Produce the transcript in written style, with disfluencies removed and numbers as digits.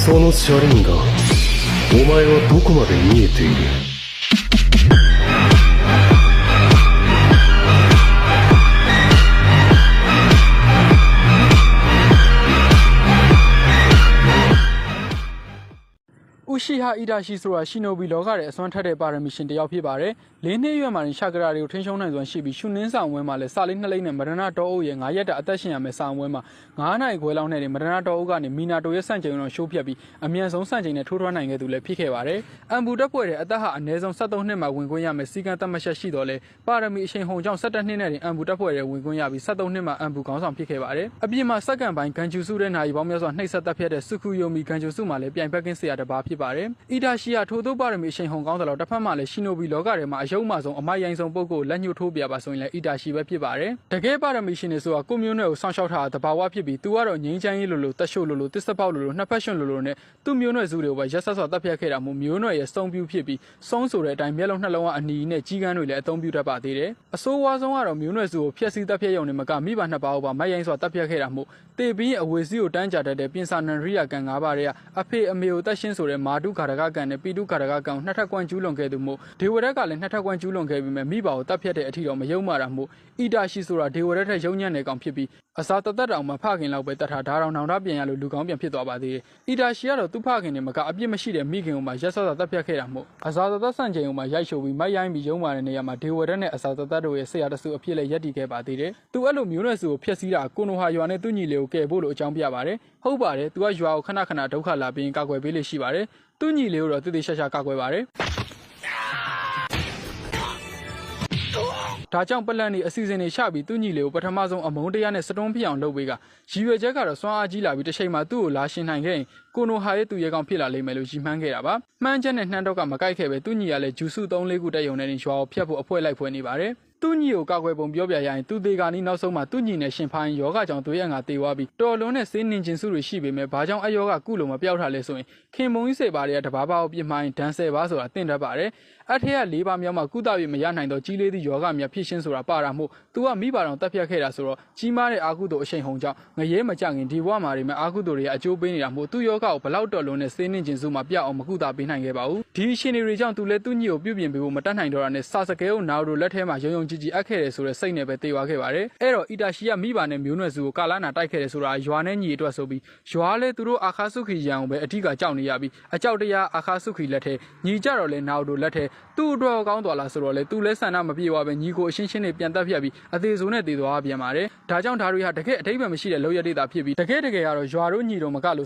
その車輪がお前はどこまで見えているဥရှိဟာအီဒါရှိဆိုတာရှိနိုဘီလောကရဲ့အစွမ်းထက်တဲ့ပါရမီရှင်တယောက်ဖြစ်ပါတယ်။၄နှစ်ရွယ်မှာရှာကရာတွေကိုထိန်းချုပ်နိုင်စွမ်းရှိပြီးရှုနှင်းဆောင်ဝဲမှာလည်းစာလေး2လိမ့်နဲ့မရဏတော်အုပ်ရဲ့9ရက်တာအသက်ရှင်ရမယ်ဆောင်ဝဲမှာ9နိုင်ခွဲလောက်နဲ့မရဏတော်အုပ်ကနေမီနာတိုရဲ့စန့်ချိန်တော့ရှိုးပြတ်ပြီးအမြန်ဆုံးစန့်ချိန်နဲ့ထိုးထွားနိုင်ခဲ့သူလည်းဖြစ်ခဲ့ပါတယ်။အမ်ဘူတက်ပွဲတဲ့အသက်ဟာအနည်းဆုံး73နှစ်မှာဝင်ခွင့်ရမယ်စီကံသက်မှတ်ချက်ရှိတော့လေပါရမီအချိန်ဟုန်ကြောင့်17နှစ်နဲ့တင်အမ်ဘူတက်ပွဲရဲ့ဝင်ခွင့်ရပြီး73နှစ်မှာအမ်ဘူခေါင်းဆောင်ဖြစ်ခဲ့ပါတယ်။အပြင်မှာစက္ကန့်ပိုင်းဂန်ဂျူစုတဲ့နိုင်ပေါင်းများစွာနှိပ်စက်တက်ဖြတ်တဲ့စုခုယိုမီဂန်ဂျူစုမှာလည်းပြိုင်ဘက်ကင်းဆရာတစ်ပါးဖြစ်ပါတယ်။အီဒါရှိဟာထို့သောပါရမီအချိန်ဟုန်ကောင်းတယ်လို့တစ်ဖက်မှာလည်းရှိနိုဘီလောကထဲမှာအယုံမှဆုံးအမိုက်ရိုင်းဆုံးပုဂ္ဂိုလ်လက်ညှိုးထိုးပြပါဆိုရင်လည်းအီဒါရှိပဲဖြစ်ပါတယ်။တကယ်ပါရမီရှင်တွေဆိုတာကိုမျိုးနွယ်ကိုစောင့်ရှောက်ထားတာတဘာဝဖြစ်ပြီးသူကတော့ငြိမ်းချမ်းရေးလိုလိုတက်ရှို့လိုလိုတစ်စပေါက်လိုလိုနှစ်ဖက်ရှင်လိုလိုနဲ့သူ့မျိုးနွယ်စုတွေကိုပဲရက်ဆက်စွာတပ်ဖြတ်ခဲ့တာမို့မျိုးနွယ်ရဲ့စုံပြူဖြစ်ပြီးစုံဆိုတဲ့အတိုင်းမျက်လုံးနှလုံးကအနီနဲ့ကြီးကန်းတွေလည်းအသုံးပြုတတ်ပါသေးတယ်။အဆိုးဝါးဆုံးကတော့မျိုးနွယ်စုကိုဖျက်ဆီးတပ်ဖြတ်ရုံနဲ့မကမိဘနှစ်ပါးကိုပါမိုက်ရိုင်းစွာတပ်ဖြတ်ခဲ့တာမို့တေပြီးအဝေစီကိုတန်းကြတတ်တဲ့ပြင်စာနန်ရိယာကန်၅ပါးတွေကအဖေအမေကိုတက်ရှင်းဆိုတဲ့မာတုခါရကကန်နဲ့ပီတုခါရကကန်နှစ်ထပ်ကွမ်းကျူးလွန်ခဲ့သူမို့ဒေဝရက်ကလည်းနှစ်ထပ်ကွမ်းကျူးလွန်ခဲ့ပြီးမြမိဘကိုတပ်ဖြတ်တဲ့အထီတော့မယုံမာတာမို့အီဒါရှိဆိုတာဒေဝရက်ထက်ရုံညံ့တဲ့ကောင်ဖြစ်ပြီးအစာတသက်တောင်မှဖခင်လောက်ပဲတတ်ထားဓာတောင်ထောင်ထားပြန်ရလို့လူကောင်းပြန်ဖြစ်သွားပါသေးတယ်။အီဒါရှိကတော့သူ့ဖခင်နဲ့မကအပြစ်မရှိတဲ့မိခင်ကိုမှရက်ဆက်စွာတပ်ဖြတ်ခဲ့တာမို့အစာတသက်ဆန့်ကျင်ကိုမှရိုက်ချိုပြီးမိုက်ရိုင်းပြီးယုံမာတဲ့နေရာမှာဒေဝရက်နဲ့အစာတသက်တို့ရဲ့ဆရာတဆူအဖြစ်လည်းရက်တည်ခဲ့ပါသေးတယ်။သူအဲ့လိုမျိုးနွယ်စုကိုဖျက်ဆီးတာကိုနိုဟာရွာနဲ့သူ့ညီလေးကိုကယ်ဖို့လို့အကြောင်းပြပါတယ်။ဟုတ်ပါတယ်သူကရွာကိုခဏခဏဒုက္ခလာပြီးကာကွယ်ပေးလို့ရှိပါတယ်။သူ့ညီလေးကိုတော့တည်တည်ရှာရှာကာကွယ်ပါတယ်။ဒါကြောင့်ပလန်နေအစီအစဉ်တွေချပြီးသူ့ညီလေးကိုပထမဆုံးအမုန်းတရားနဲ့စတွန်းပြအောင်လုပ်ပေးကရည်ရွယ်ချက်ကတော့စွမ်းအားကြီးလာပြီးတစ်ချိန်မှာသူ့ကိုလာရှင်နိုင်ခဲ့ရင်ကိုနိုဟာရဲ့သူရဲကောင်ဖြစ်လာလိမ့်မယ်လို့ရည်မှန်းခဲ့တာပါမှန်းချက်နဲ့နှမ်းတော့ကမကိုက်ခဲ့ပဲသူ့ညီကလည်းဂျူစု3-4ခုတက်ယုံနဲ့ရွာကိုဖျက်ဖို့အဖွဲလိုက်ဖွဲနေပါတယ်သူ့ညီကိုကာကွယ်ပုံပြောပြရရင်သူသေးကနီးနောက်ဆုံးမှာသူ့ညီနဲ့ရှင်ဖိုင်းယောဂကြောင့်သွေးရငါတေသွားပြီးတော်လုံးနဲ့ဆေးနင်ကျင်စုတွေရှိပေမဲ့ဘာကြောင့်အယောဂကုလို့မပြောက်ထားလဲဆိုရင်ခင်မုံကြီးစေပါတွေကတဘာဘာကိုပြစ်မှိုင်းဒန်ဆယ်ပါဆိုတာတင်တတ်ပါတယ်အထက်က၄ပါးမြောက်မှကုသပြီးမရနိုင်တော့ကြီးလေးသည့်ယောဂများဖြစ်ရှင်းဆိုတာပါတာမို့သူကမိဘတော်တက်ဖြတ်ခဲ့တာဆိုတော့ကြီးမားတဲ့အာကုသို့အရှိန်ဟုန်ကြောင့်ငရဲမကြခင်ဒီဘဝမှာတွေမှာအာကုသို့တွေအကျိုးပေးနေတာမို့သူ့ယောဂကိုဘလောက်တော်လုံးနဲ့ဆေးနင်ကျင်စုမှာပြအောင်မကုသပေးနိုင်ခဲ့ပါဘူးဒီရှင်တွေကြောင့်သူလည်းသူ့ညီကိုပြုပြင်ပေးဖို့မတတ်နိုင်တော့တာနဲ့စာစကဲကိုနာရိုလက်ထဲမှာယုံယုံကြည်ကြည်အပ်ခဲ့တယ်ဆိုတဲ့စိတ်နဲ့ပဲတေသွားခဲ့ပါတယ်အဲ့တော့အီတာရှိကမိဘနဲ့မျိုးနွယ်စုကိုကာလာနာတိုက်ခဲ့တယ်ဆိုတာရွာနဲ့ညီအတွက်ဆိုပြီးရွာလဲသူတို့အာခါစုခီရန်ကိုပဲအထက်ကကြောက်နေရပြီးအကြောက်တရားအာခါစုခီလက်ထဲညီကြတော့လဲနာရိုလက်ထဲသူ့အတွက်ကောင်းသွားလားဆိုတော့လေသူလဲဆန္ဒမပြေပါပဲညီကိုအရှင်းရှင်းနဲ့ပြန်တက်ပြတ်ပြီးအသေးစိုးနဲ့တည်သွားပြန်ပါတယ်ဒါကြောင့်ဒါတွေဟာတကယ်အထိပ္ပယ်မရှိတဲ့လောက်ရတဲ့တာဖြစ်ပြီးတကယ်ကတော့ရွာတို့ညီတို့မကလို့